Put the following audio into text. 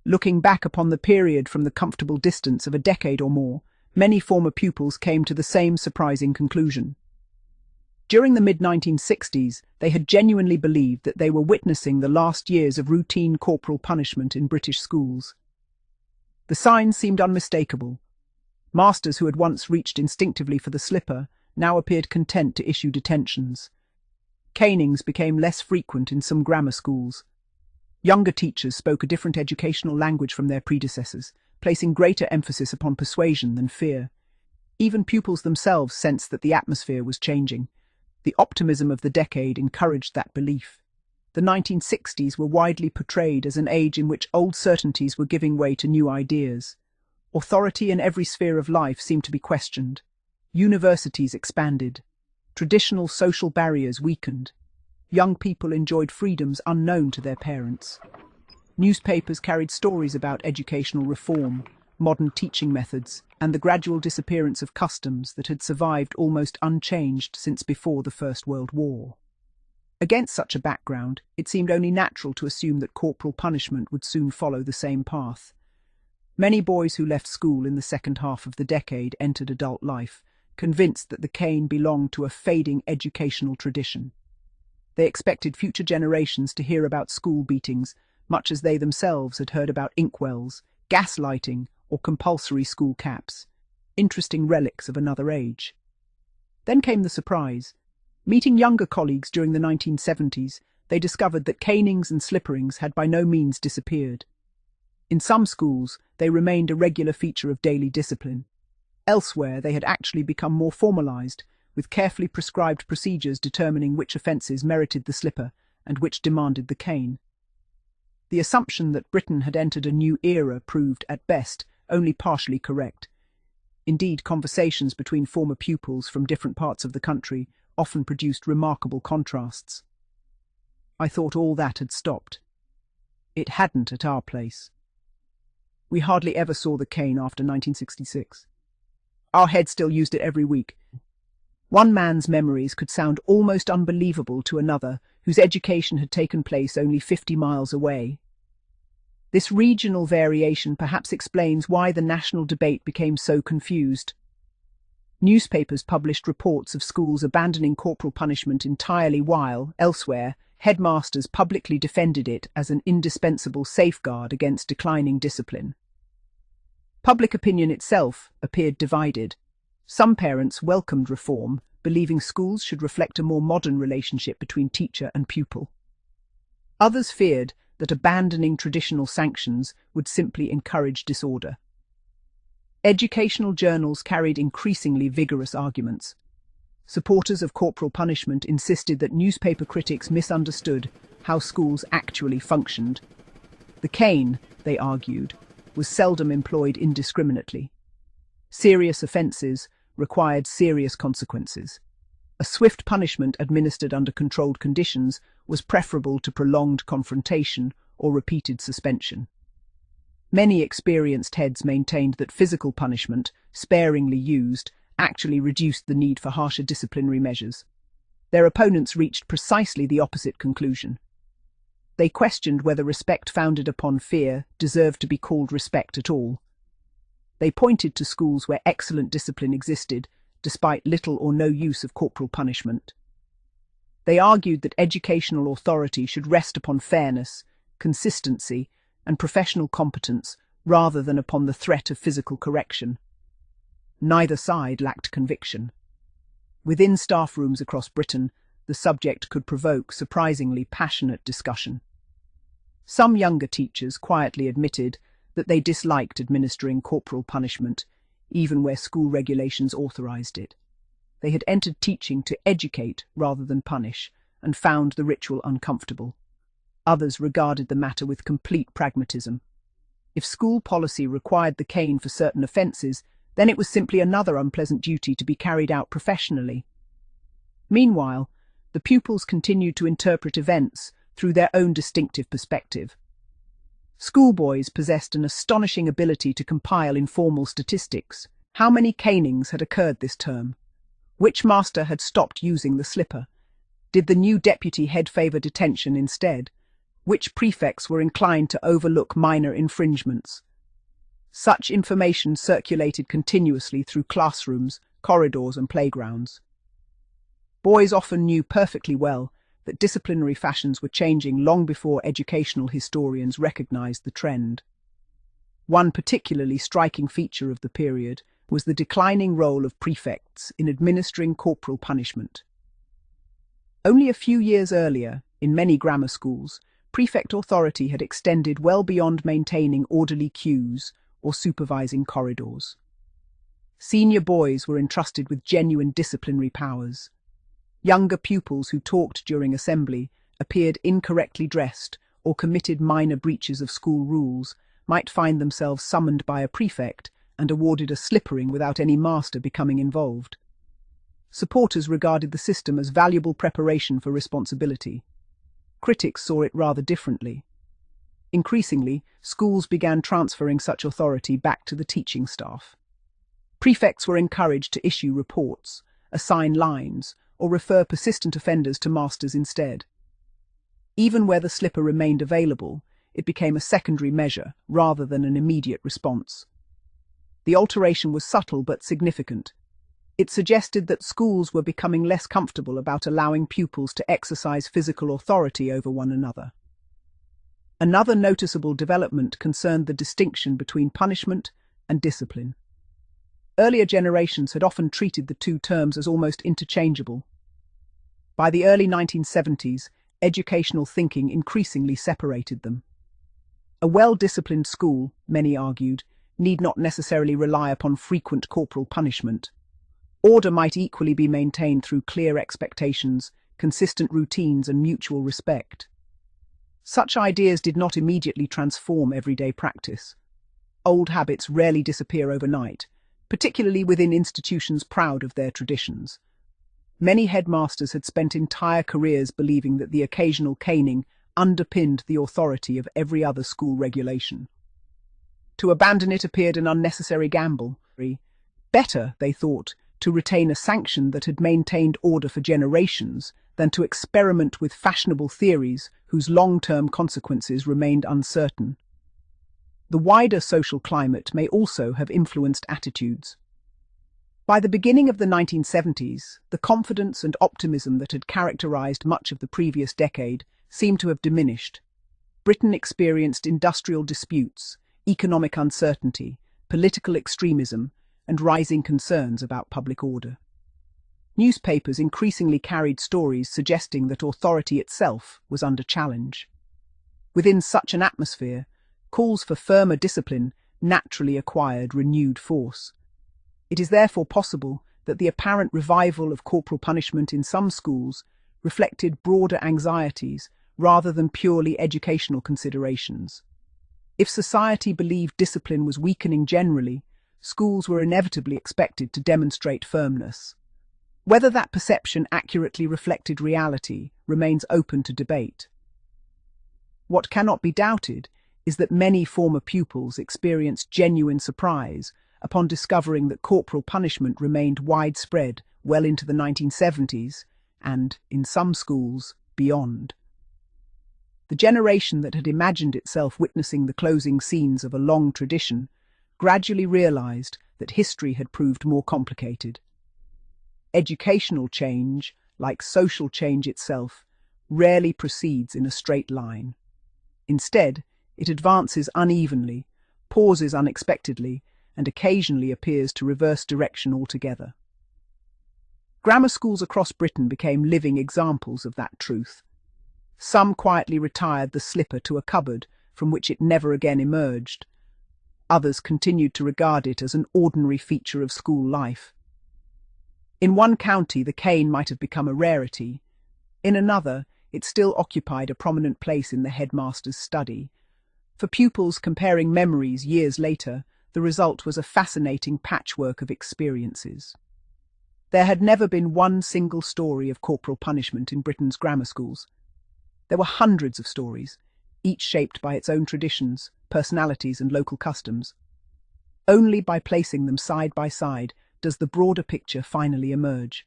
Looking back upon the period from the comfortable distance of a decade or more, many former pupils came to the same surprising conclusion. During the mid-1960s, they had genuinely believed that they were witnessing the last years of routine corporal punishment in British schools. The signs seemed unmistakable. Masters who had once reached instinctively for the slipper now appeared content to issue detentions. Canings became less frequent in some grammar schools. Younger teachers spoke a different educational language from their predecessors, placing greater emphasis upon persuasion than fear. Even pupils themselves sensed that the atmosphere was changing. The optimism of the decade encouraged that belief. The 1960s were widely portrayed as an age in which old certainties were giving way to new ideas. Authority in every sphere of life seemed to be questioned. Universities expanded. Traditional social barriers weakened. Young people enjoyed freedoms unknown to their parents. Newspapers carried stories about educational reform, modern teaching methods, and the gradual disappearance of customs that had survived almost unchanged since before the First World War. Against such a background, it seemed only natural to assume that corporal punishment would soon follow the same path. Many boys who left school in the second half of the decade entered adult life, convinced that the cane belonged to a fading educational tradition. They expected future generations to hear about school beatings, much as they themselves had heard about inkwells, gaslighting, or compulsory school caps, interesting relics of another age. Then came the surprise. Meeting younger colleagues during the 1970s, they discovered that canings and slipperings had by no means disappeared. In some schools, they remained a regular feature of daily discipline. Elsewhere, they had actually become more formalized, with carefully prescribed procedures determining which offences merited the slipper and which demanded the cane. The assumption that Britain had entered a new era proved, at best, only partially correct. Indeed, conversations between former pupils from different parts of the country often produced remarkable contrasts. I thought all that had stopped. It hadn't at our place. We hardly ever saw the cane after 1966. Our head still used it every week. One man's memories could sound almost unbelievable to another whose education had taken place only 50 miles away. This regional variation perhaps explains why the national debate became so confused. Newspapers published reports of schools abandoning corporal punishment entirely while, elsewhere, headmasters publicly defended it as an indispensable safeguard against declining discipline. Public opinion itself appeared divided. Some parents welcomed reform, believing schools should reflect a more modern relationship between teacher and pupil. Others feared that abandoning traditional sanctions would simply encourage disorder. Educational journals carried increasingly vigorous arguments. Supporters of corporal punishment insisted that newspaper critics misunderstood how schools actually functioned. The cane, they argued, was seldom employed indiscriminately. Serious offences required serious consequences. A swift punishment administered under controlled conditions was preferable to prolonged confrontation or repeated suspension. Many experienced heads maintained that physical punishment, sparingly used, actually reduced the need for harsher disciplinary measures. Their opponents reached precisely the opposite conclusion. They questioned whether respect founded upon fear deserved to be called respect at all. They pointed to schools where excellent discipline existed, despite little or no use of corporal punishment. They argued that educational authority should rest upon fairness, consistency, and professional competence rather than upon the threat of physical correction. Neither side lacked conviction. Within staff rooms across Britain, the subject could provoke surprisingly passionate discussion. Some younger teachers quietly admitted that they disliked administering corporal punishment, even where school regulations authorized it. They had entered teaching to educate rather than punish, and found the ritual uncomfortable. Others regarded the matter with complete pragmatism. If school policy required the cane for certain offences, then it was simply another unpleasant duty to be carried out professionally. Meanwhile, the pupils continued to interpret events through their own distinctive perspective. Schoolboys possessed an astonishing ability to compile informal statistics. How many canings had occurred this term? Which master had stopped using the slipper? Did the new deputy head favour detention instead? which prefects were inclined to overlook minor infringements. Such information circulated continuously through classrooms, corridors, and playgrounds. Boys often knew perfectly well that disciplinary fashions were changing long before educational historians recognized the trend. One particularly striking feature of the period was the declining role of prefects in administering corporal punishment. Only a few years earlier, in many grammar schools, prefect authority had extended well beyond maintaining orderly queues or supervising corridors. Senior boys were entrusted with genuine disciplinary powers. Younger pupils who talked during assembly, appeared incorrectly dressed, or committed minor breaches of school rules might find themselves summoned by a prefect and awarded a slippering without any master becoming involved. Supporters regarded the system as valuable preparation for responsibility. Critics saw it rather differently. Increasingly, schools began transferring such authority back to the teaching staff. Prefects were encouraged to issue reports, assign lines, or refer persistent offenders to masters instead. Even where the slipper remained available, it became a secondary measure rather than an immediate response. The alteration was subtle but significant. It suggested that schools were becoming less comfortable about allowing pupils to exercise physical authority over one another. Another noticeable development concerned the distinction between punishment and discipline. Earlier generations had often treated the two terms as almost interchangeable. By the early 1970s, educational thinking increasingly separated them. A well-disciplined school, many argued, need not necessarily rely upon frequent corporal punishment. Order might equally be maintained through clear expectations, consistent routines, and mutual respect. Such ideas did not immediately transform everyday practice. Old habits rarely disappear overnight, particularly within institutions proud of their traditions. Many headmasters had spent entire careers believing that the occasional caning underpinned the authority of every other school regulation. To abandon it appeared an unnecessary gamble. Better, they thought, to retain a sanction that had maintained order for generations than to experiment with fashionable theories whose long-term consequences remained uncertain. The wider social climate may also have influenced attitudes. By the beginning of the 1970s, the confidence and optimism that had characterized much of the previous decade seemed to have diminished. Britain experienced industrial disputes, economic uncertainty, political extremism, and rising concerns about public order. Newspapers increasingly carried stories suggesting that authority itself was under challenge. Within such an atmosphere, calls for firmer discipline naturally acquired renewed force. It is therefore possible that the apparent revival of corporal punishment in some schools reflected broader anxieties rather than purely educational considerations. If society believed discipline was weakening generally, schools were inevitably expected to demonstrate firmness. Whether that perception accurately reflected reality remains open to debate. What cannot be doubted is that many former pupils experienced genuine surprise upon discovering that corporal punishment remained widespread well into the 1970s and, in some schools, beyond. The generation that had imagined itself witnessing the closing scenes of a long tradition gradually realized that history had proved more complicated. Educational change, like social change itself, rarely proceeds in a straight line. Instead, it advances unevenly, pauses unexpectedly, and occasionally appears to reverse direction altogether. Grammar schools across Britain became living examples of that truth. Some quietly retired the slipper to a cupboard from which it never again emerged. Others continued to regard it as an ordinary feature of school life. In one county, the cane might have become a rarity. In another, it still occupied a prominent place in the headmaster's study. For pupils comparing memories years later, the result was a fascinating patchwork of experiences. There had never been one single story of corporal punishment in Britain's grammar schools. There were hundreds of stories, each shaped by its own traditions, personalities, and local customs. Only by placing them side by side does the broader picture finally emerge.